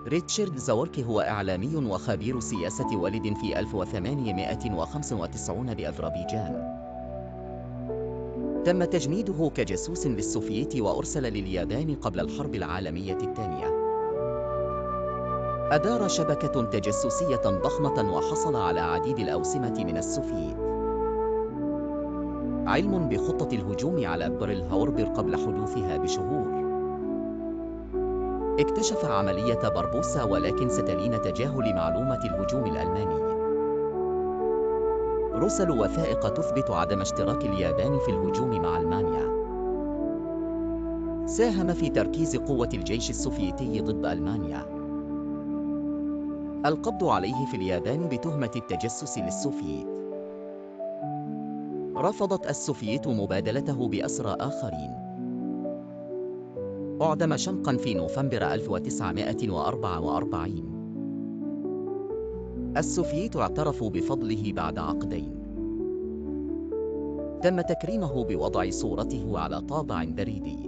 ريتشارد زاوركي هو إعلامي وخبير سياسة والد في 1895 بأذربيجان. تم تجنيده كجاسوس للسوفييت وأرسل لليابان قبل الحرب العالمية الثانية. أدار شبكة تجسسية ضخمة وحصل على عديد الأوسمة من السوفييت. علم بخطة الهجوم على بيرل هاربر قبل حدوثها بشهور. اكتشف عملية بربوسا ولكن ستالين تجاهل معلومة الهجوم الألماني. رسل وثائق تثبت عدم اشتراك اليابان في الهجوم مع ألمانيا. ساهم في تركيز قوة الجيش السوفيتي ضد ألمانيا. القبض عليه في اليابان بتهمة التجسس للسوفييت. رفضت السوفييت مبادلته بأسرى آخرين. أعدم شنقا في نوفمبر 1944. السوفييت اعترفوا بفضله بعد عقدين. تم تكريمه بوضع صورته على طابع بريدي.